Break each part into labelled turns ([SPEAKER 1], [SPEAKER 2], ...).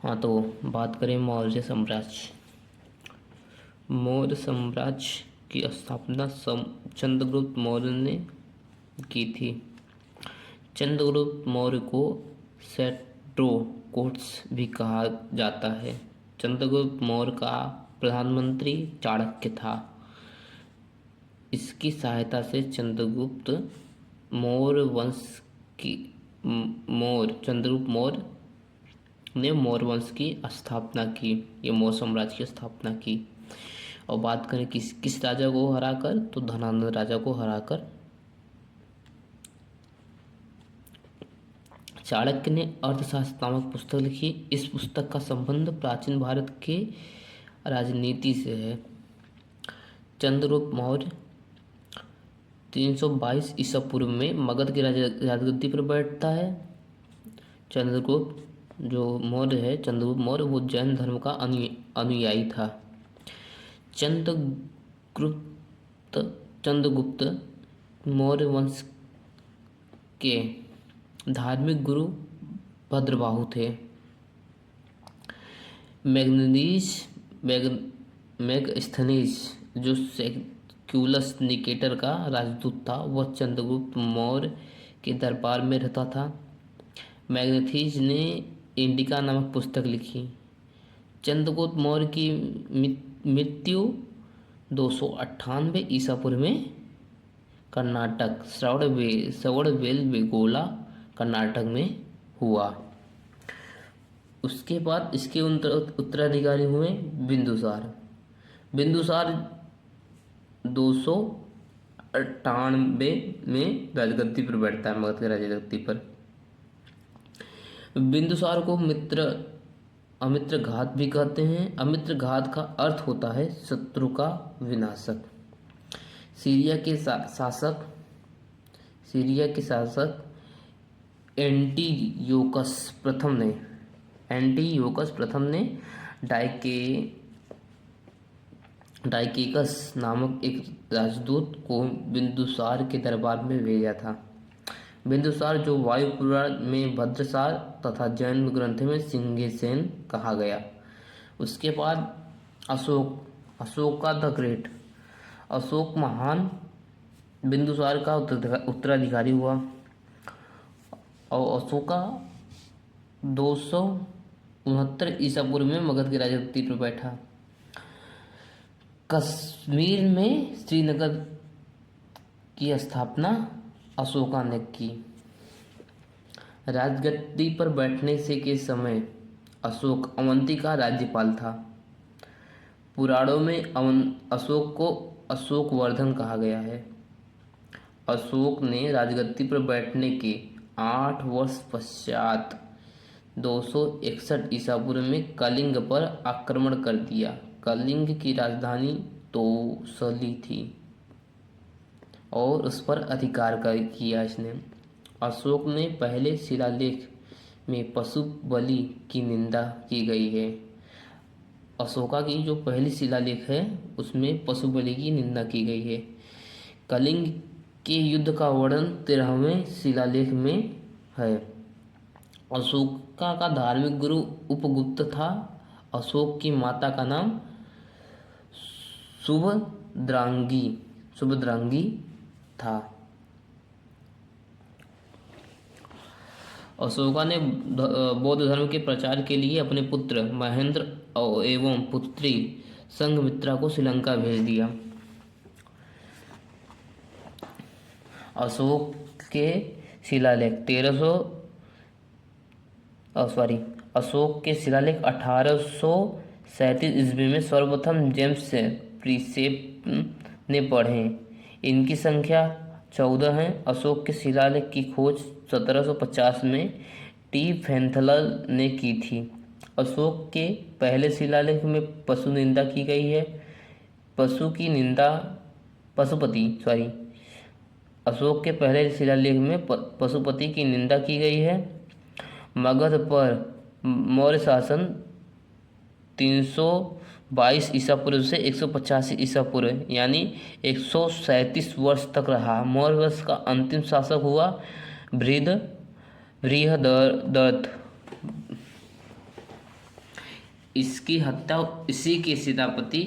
[SPEAKER 1] हाँ, तो बात करें मौर्य साम्राज्य। मौर्य साम्राज्य की स्थापना चंद्रगुप्त मौर्य ने की थी। चंद्रगुप्त मौर्य को सेट्रोकोट्स भी कहा जाता है। चंद्रगुप्त मौर्य का प्रधानमंत्री चाणक्य था। इसकी सहायता से चंद्रगुप्त मौर्य वंश की चंद्रगुप्त मौर्य ने मौर्य वंश की स्थापना की। ये मौर्य साम्राज्य की स्थापना की। और बात करें किस किस राजा को हराकर, तो धनानंद राजा को हराकर। चाणक्य ने अर्थशास्त्र नामक पुस्तक लिखी। इस पुस्तक का संबंध प्राचीन भारत के राजनीति से है। चंद्रगुप्त मौर्य 322 ईसा पूर्व में मगध की राजगद्दी पर बैठता है। चंद्रगुप्त जो मौर्य है, चंद्रगुप्त मौर्य, वो जैन धर्म का अनुयायी था। चंद्रगुप्त मौर्य वंश के धार्मिक गुरु भद्रबाहु थे। मैगस्थनीज जो सेक्युलस निकेटर का राजदूत था, वह चंद्रगुप्त मौर्य के दरबार में रहता था। मैग्नेथीज ने इंडिका नामक पुस्तक लिखी। चंद्रगुप्त मौर्य की मृत्यु 298 ईसा पूर्व में कर्नाटक श्रवणबेलगोला कर्नाटक में हुआ। उसके बाद इसके उत्तराधिकारी हुए बिंदुसार। बिंदुसार 298 में राजगद्दी पर बैठता है, मगध की राजगद्दी पर। बिंदुसार को अमित्र घात भी कहते हैं। अमित्र घात का अर्थ होता है शत्रु का विनाशक। सीरिया के शासक एंटीयोकस प्रथम ने डाइकेकस नामक एक राजदूत को बिंदुसार के दरबार में भेजा था। बिंदुसार, जो वायु पुराण में भद्रसार तथा जैन ग्रंथ में सिंघसेन कहा गया। उसके बाद अशोका द ग्रेट, अशोक महान बिंदुसार का उत्तराधिकारी हुआ। और अशोका 269 ईसा पूर्व में मगध की राजगद्दी पर बैठा। कश्मीर में श्रीनगर की स्थापना अशोका ने की। राजगद्दी पर बैठने से के समय अशोक अवंती का राज्यपाल था। पुराणों में अशोक को अशोकवर्धन कहा गया है। अशोक ने राजगद्दी पर बैठने के 8 वर्ष पश्चात 261 ईसा पूर्व में कलिंग पर आक्रमण कर दिया। कलिंग की राजधानी तोसली थी और उस पर अधिकार किया इसने। अशोक ने पहले शिलालेख में पशु बलि की निंदा की गई है। अशोका की जो पहली शिलालेख है उसमें पशु बलि की निंदा की गई है। कलिंग के युद्ध का वर्णन 13वें शिलालेख में है। अशोका का धार्मिक गुरु उपगुप्त था। अशोक की माता का नाम सुभद्रांगी था। अशोका ने बौद्ध धर्म के प्रचार के लिए अपने पुत्र महेंद्र एवं पुत्री संघमित्रा को श्रीलंका भेज दिया। अशोक के शिलालेख 1837 ईस्वी में सर्वप्रथम जेम्स प्रिंसेप ने पढ़े। इनकी संख्या 14 है। अशोक के शिलालेख की खोज 1750 में टी फैंथलर ने की थी। अशोक के पहले शिलालेख में पशु निंदा की गई है। अशोक के पहले शिलालेख में पशुपति की निंदा की गई है। मगध पर मौर्य शासन 322 ईसा पूर्व से 185 ईसा पूर्व यानी 137 वर्ष तक रहा। मौर्य वंश का अंतिम शासक हुआ बृहदरथ। इसकी हत्या इसी के सेनापति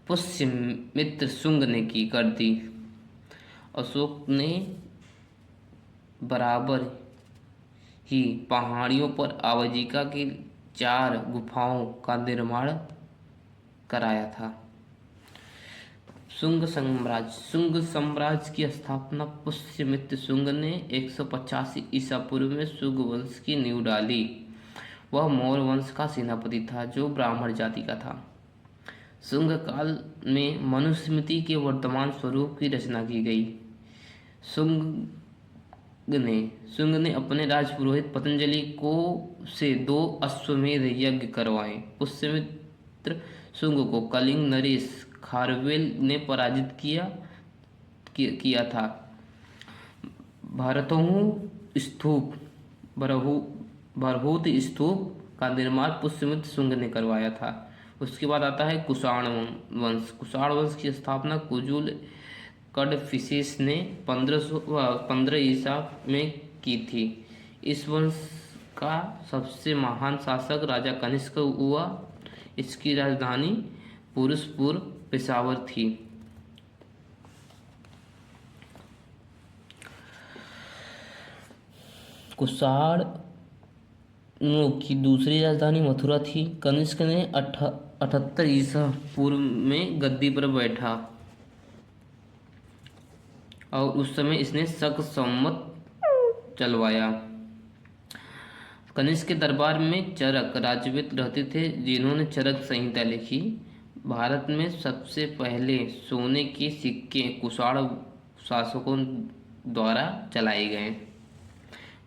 [SPEAKER 1] पुष्यमित्र शुंग ने कर दी। अशोक ने बराबर ही पहाड़ियों पर आजीविका की 4 गुफाओं का निर्माण कराया था। शुंग साम्राज्य की स्थापना पुष्यमित्र शुंग ने 185 ईसा पूर्व में शुंग वंश की नींव डाली। वह मौर्य वंश का सेनापति था जो ब्राह्मण जाति का था। शुंग काल में मनुस्मृति के वर्तमान स्वरूप की रचना की गई। शुंग ने अपने राजपुरोहित पतंजलि को से 2 अश्वमेध यज्ञ करवाए। पुष्यमित्र शुंग को कलिंग नरेश खारवेल ने पराजित किया था। भरहुत स्तूप का निर्माण पुष्यमित्र शुंग ने करवाया था। उसके बाद आता है कुषाण वंश। कुषाण वंश की स्थापना कुजुल कडफिसेस ने 1515 ईसा में की थी। इस वंश का सबसे महान शासक राजा कनिष्क हुआ। इसकी राजधानी पुरुषपुर पेशावर थी। कुषाण की दूसरी राजधानी मथुरा थी। कनिष्क ने 78 ईसा पूर्व में गद्दी पर बैठा और उस समय इसने शक संवत चलवाया। कनिष्क के दरबार में चरक राजविद रहते थे जिन्होंने चरक संहिता लिखी। भारत में सबसे पहले सोने के सिक्के कुषाण शासकों द्वारा चलाए गए।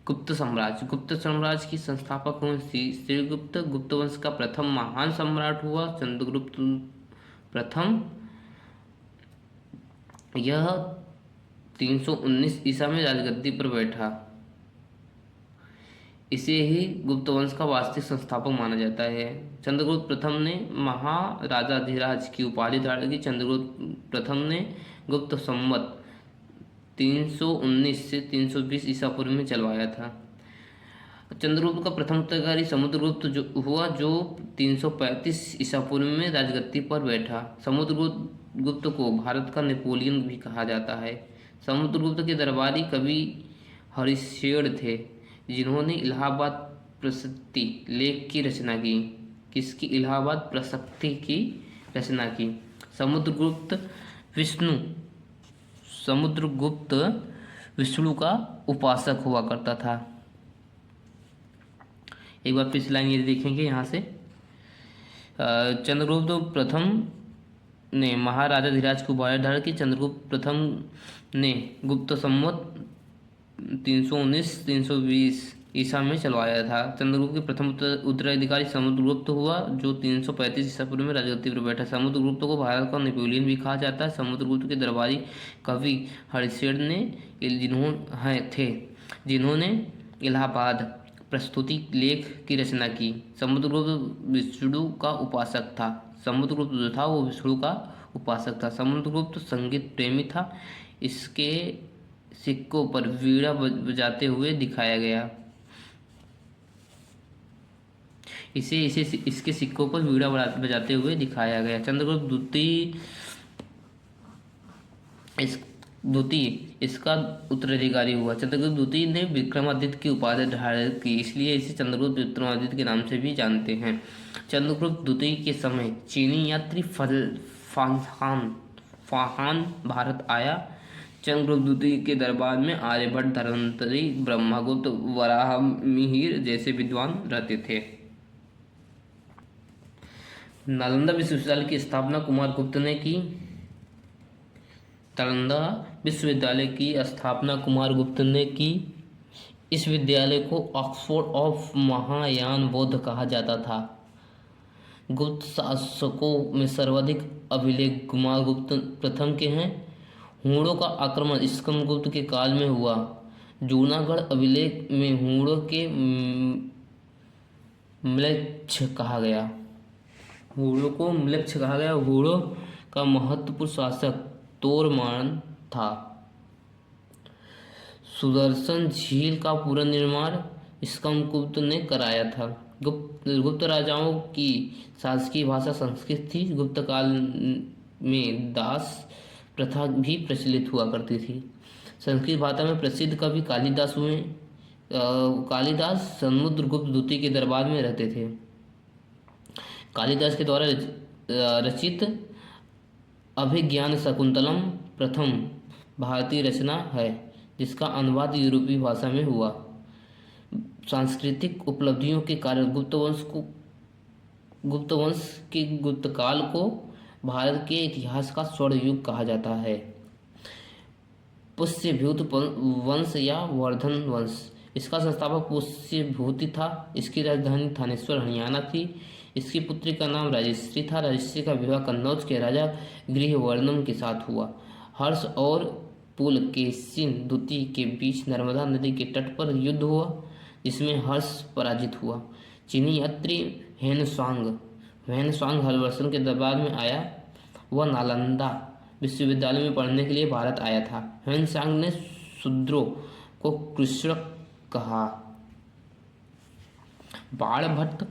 [SPEAKER 1] गुप्त साम्राज्य की संस्थापक श्रीगुप्त गुप्त वंश का प्रथम महान सम्राट हुआ चंद्रगुप्त प्रथम। यह 319 ईसा में राजगद्दी पर बैठा। इसे ही गुप्त वंश का वास्तविक संस्थापक माना जाता है। चंद्रगुप्त प्रथम ने महाराजाधिराज की उपाधि धारण की। चंद्रगुप्त प्रथम ने गुप्त संवत 319 से 320 ईसा पूर्व में चलवाया था। चंद्रगुप्त का प्रथम उत्तराधिकारी समुद्रगुप्त जो 335 ईसा पूर्व में राजगद्दी पर बैठा। समुद्रगुप्त को भारत का नेपोलियन भी कहा जाता है। समुद्रगुप्त के दरबारी कवि हरिशेर थे जिन्होंने इलाहाबाद प्रशस्ति लेख की रचना की। किसकी? इलाहाबाद प्रशस्ति की रचना की। समुद्रगुप्त विष्णु का उपासक हुआ करता था। एक बार पिछली लाइन ये देखेंगे यहाँ से। चंद्रगुप्त प्रथम ने महाराजाधिराज को उपाधि धारण की। चंद्रगुप्त प्रथम ने गुप्त संवत 319-320 ईसा में चलवाया था। चंद्रगुप्त के प्रथम उत्तराधिकारी समुद्रगुप्त हुआ जो 335 ईसा पूर्व में राजगद्दी पर बैठा। समुद्रगुप्त को भारत का नेपोलियन भी कहा जाता है। समुद्रगुप्त के दरबारी कवि हरिशेर जिन्होंने इलाहाबाद प्रस्तुति लेख की रचना की। समुद्रगुप्त विष्णु का उपासक था। समुद्रगुप्त जो था वो विष्णु का उपासक था। समुद्रगुप्त संगीत प्रेमी था। इसके सिक्कों पर वीणा बजाते हुए दिखाया गया। इसके सिक्कों पर वीणा बजाते हुए दिखाया गया। चंद्रगुप्त द्वितीय इसका उत्तराधिकारी हुआ। चंद्रगुप्त द्वितीय ने विक्रमादित्य की उपाधि धारण की, इसलिए इसे चंद्रगुप्त विक्रमादित्य के नाम से भी जानते हैं। चंद्रगुप्त द्वितीय के समय चीनी यात्री फाहान भारत आया। चंद्रगुप्त द्वितीय के दरबार में आर्यभट्ट, धन्वंतरि, ब्रह्मगुप्त, वराहमिहिर जैसे विद्वान रहते थे। नालंदा विश्वविद्यालय की स्थापना कुमारगुप्त ने की। नालंदा विश्वविद्यालय की स्थापना कुमारगुप्त ने की। इस विद्यालय को ऑक्सफोर्ड ऑफ महायान बौद्ध कहा जाता था। गुप्त शासकों में सर्वाधिक अभिलेख कुमारगुप्त प्रथम के हैं। हूणों का आक्रमण स्कंदगुप्त के काल में हुआ। जूनागढ़ अभिलेख में हूणों के म्लेच्छ कहा गया। हूणों को म्लेच्छ कहा गया। हूणों का महत्वपूर्ण शासक तोरमान था। सुदर्शन झील का पुनर्निर्माण स्कंदगुप्त ने कराया था। गुप्त राजाओं की शासकीय भाषा संस्कृत थी। गुप्त काल में दास प्रथा भी प्रचलित हुआ करती थी। संस्कृत भाषा में प्रसिद्ध कवि कालिदास हुए। कालिदास समुद्रगुप्त द्वितीय के दरबार में रहते थे। कालिदास के द्वारा रचित अभिज्ञान शकुंतलम प्रथम भारतीय रचना है, जिसका अनुवाद यूरोपीय भाषा में हुआ। सांस्कृतिक उपलब्धियों के कारण गुप्त वंश के गुप्तकाल को भारत के इतिहास का स्वर्ण युग कहा जाता है। पुष्यभूत वंश या वर्धन वंश, इसका संस्थापक पुष्यभूति था। इसकी राजधानी थानेश्वर हरियाणा थी। इसकी पुत्री का नाम राजश्री था। राजश्री का विवाह कन्नौज के राजा गृहवर्णन के साथ हुआ। हर्ष और पुलकेशिन द्वितीय के बीच नर्मदा नदी के तट पर युद्ध हुआ, जिसमें हर्ष पराजित हुआ। चीनी यात्री ह्वेनसांग हर्षवर्धन के दरबार में आया। वह नालंदा विश्वविद्यालय में पढ़ने के लिए भारत आया था। ह्वेनसांग ने शूद्रों को कृषक कहा। बाणभट्ट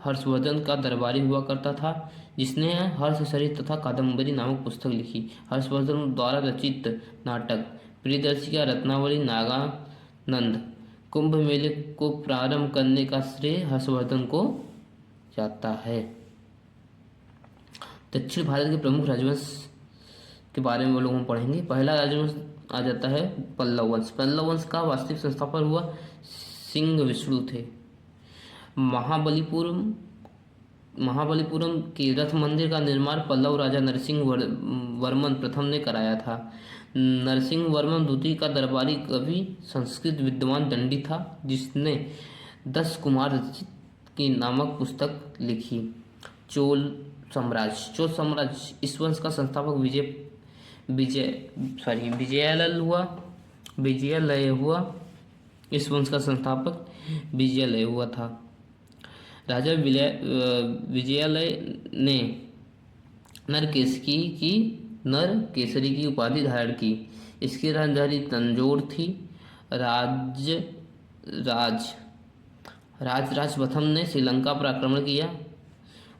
[SPEAKER 1] हर्षवर्धन का दरबारी हुआ करता था, जिसने हर्षचरित तथा कादम्बरी नामक पुस्तक लिखी। हर्षवर्धन द्वारा रचित नाटक प्रियदर्शिका, रत्नावली, नागानंद, कुंभ मेले को प्रारंभ करने का श्रेय हर्षवर्धन को जाता है। दक्षिण भारत के प्रमुख राजवंश के बारे में लोग हम पढ़ेंगे। पहला राजवंश आ जाता है पल्लव वंश। पल्लव वंश का वास्तविक संस्थापक हुआ सिंह विष्णु थे। महाबलीपुरम के रथ मंदिर का निर्माण पल्लव राजा नरसिंह वर्मन प्रथम ने कराया था। नरसिंह वर्मन द्वितीय का दरबारी कवि संस्कृत विद्वान दंडी था, जिसने 10 कुमार रचित की नामक पुस्तक लिखी। चोल साम्राज्य, इस वंश का संस्थापक विजयालय हुआ। इस वंश का संस्थापक विजयालय हुआ था। राजा विजयालय ने नरकेसरी की उपाधि धारण की। इसकी राजधानी तंजौर थी। राज प्रथम ने श्रीलंका पर आक्रमण किया।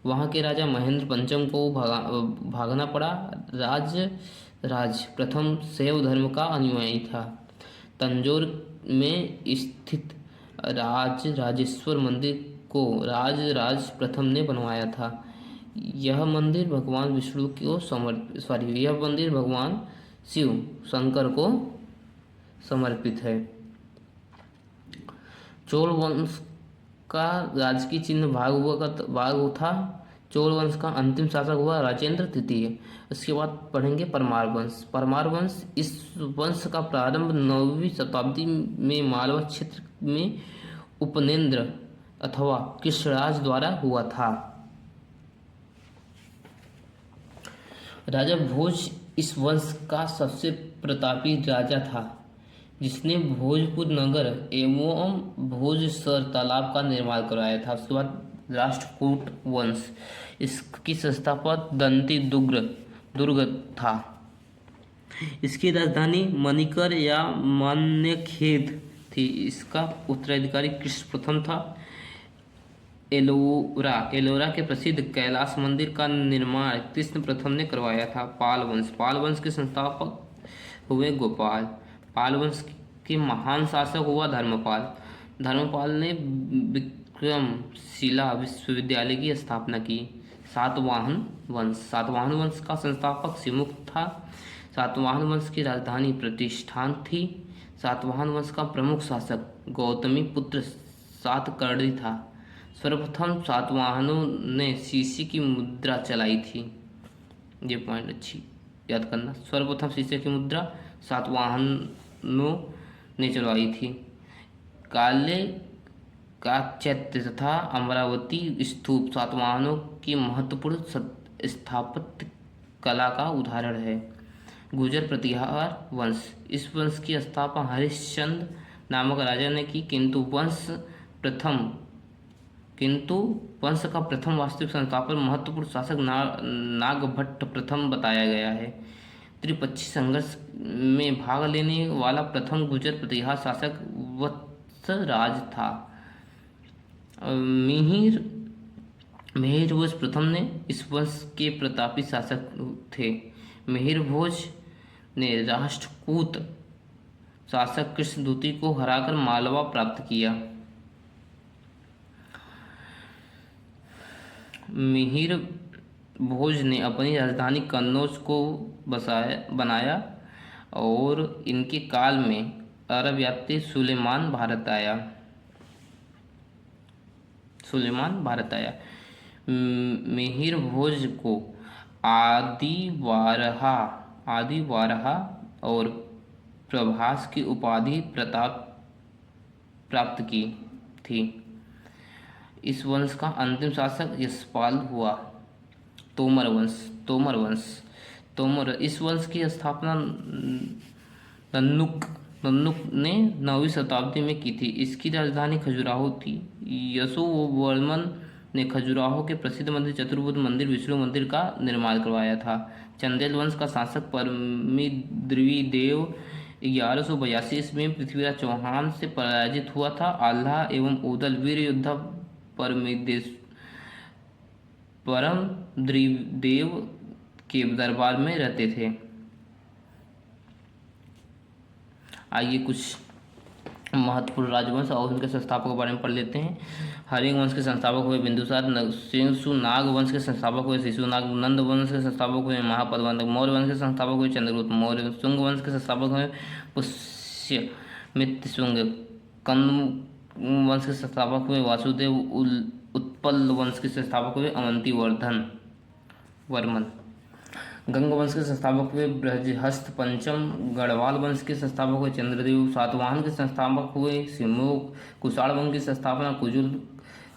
[SPEAKER 1] वहाँ के राजा महेंद्र पंचम को भागना पड़ा। राज प्रथम शैव धर्म का अनुयायी था। तंजौर में स्थित राजेश्वर मंदिर को राज प्रथम ने बनवाया था। यह मंदिर भगवान शिव शंकर को समर्पित है। चोल वंश का राजकीय चिन्ह भाग था। चोल वंश का अंतिम शासक हुआ राजेंद्र तृतीय। उसके बाद पढ़ेंगे परमार वंश। इस वंश का प्रारंभ 9वीं शताब्दी में मालवा क्षेत्र में उपनेन्द्र अथवा कृष्णराज द्वारा हुआ था। राजा भोज इस वंश का सबसे प्रतापी राजा था, जिसने भोजपुर नगर एवं भोजसर तालाब का निर्माण करवाया था। उसके बाद राष्ट्रकूट वंश, इसकी संस्थापक दंती दुर्ग था। इसकी राजधानी मणिकर या मान्यखेद थी। इसका उत्तराधिकारी कृष्ण प्रथम था। एलोरा के प्रसिद्ध कैलाश मंदिर का निर्माण कृष्ण प्रथम ने करवाया था। पाल वंश के संस्थापक हुए गोपाल। पाल वंश के महान शासक हुआ धर्मपाल ने विक्रमशिला विश्वविद्यालय की स्थापना की। सातवाहन वंश का संस्थापक सिमुख था। सातवाहन वंश की राजधानी प्रतिष्ठान थी। सातवाहन वंश का प्रमुख शासक गौतमी पुत्र सातकर्णी था। सर्वप्रथम सातवाहनों ने शीशे की मुद्रा चलाई थी। ये पॉइंट अच्छी याद करना। सर्वप्रथम शीशे की मुद्रा सातवाहनों ने चलवाई थी। काले का चैत्य तथा अमरावती स्तूप सातवाहनों की महत्वपूर्ण स्थापत्य कला का उदाहरण है। गुर्जर प्रतिहार वंश, इस वंश की स्थापना हरिश्चंद्र नामक राजा ने की, किंतु वंश का प्रथम वास्तविक संस्थापक महत्वपूर्ण शासक नागभट्ट प्रथम बताया गया है। त्रिपक्षीय संघर्ष में भाग लेने वाला प्रथम गुर्जर प्रतिहार शासक राज था। मिहिर मिहिर भोज प्रथम ने इस वंश के प्रतापी शासक थे। मिहिर भोज ने राष्ट्रकूट शासक कृष्णद्युति को हराकर मालवा प्राप्त किया। मिहिर भोज ने अपनी राजधानी कन्नौज को बनाया और इनके काल में अरब यात्री सुलेमान भारत आया। मिहिर भोज को आदि वारहा और प्रभास की उपाधि प्राप्त की थी। इस वंश का अंतिम शासक यशपाल हुआ। तोमर इस वंश की स्थापना नन्नुक ने 9वीं शताब्दी में की थी। इसकी राजधानी खजुराहो थी। यशोवर्मन ने खजुराहो के प्रसिद्ध मंदिर चतुर्भुज मंदिर विष्णु मंदिर का निर्माण करवाया था। चंदेल वंश का शासक परमिद्रिदेव 1182 ईस्वी में पृथ्वीराज चौहान से पराजित हुआ था। आल्हा एवं उदल वीर योद्धा परमद्रिदेव के दरबार में रहते थे। आइए कुछ महत्वपूर्ण राजवंश और उनके संस्थापकों के बारे में पढ़ लेते हैं। हरिंग वंश के संस्थापक हुए बिंदुसार। शिशुनाग वंश के संस्थापक हुए शिशुनाग। नंद वंश के संस्थापक हुए महापद्मनंद। मौर्य वंश के संस्थापक हुए चंद्रगुप्त मौर्य। शुंग वंश के संस्थापक हुए पुष्यमित्र शुंग। कण्व वंश के संस्थापक हुए वासुदेव। उत्पल वंश के संस्थापक हुए अवंती वर्मन। गंग वंश के संस्थापक हुए बृहस्पति पंचम। गढ़वाल वंश के संस्थापक हुए चंद्रदेव। सातवाहन के संस्थापक हुए सिमुक। कुषाण वंश की स्थापना कुजुल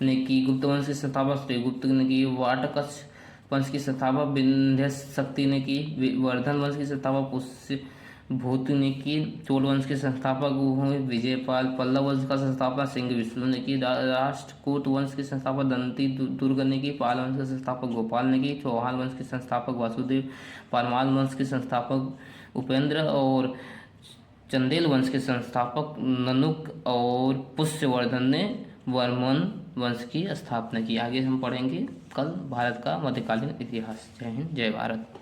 [SPEAKER 1] ने की। गुप्त वंश के संस्थापक श्रीगुप्त ने की। वाटकच वंश की संस्थापक विंध्य शक्ति ने की। वर्धन वंश की संस्थापक पुष्यभूत ने की। चोल वंश के संस्थापक हुए विजयपाल। पल्लव वंश का संस्थापक सिंह विष्णु ने की। राष्ट्रकूट वंश के संस्थापक दंती दुर्ग ने की। पाल वंश के संस्थापक गोपाल ने की। चौहान वंश के संस्थापक वासुदेव। परमाल वंश के संस्थापक उपेंद्र और चंदेल वंश के संस्थापक ननुक और पुष्यवर्धन ने वर्मन वंश की स्थापना की। आगे हम पढ़ेंगे कल भारत का मध्यकालीन इतिहास। जय हिंद, जय भारत।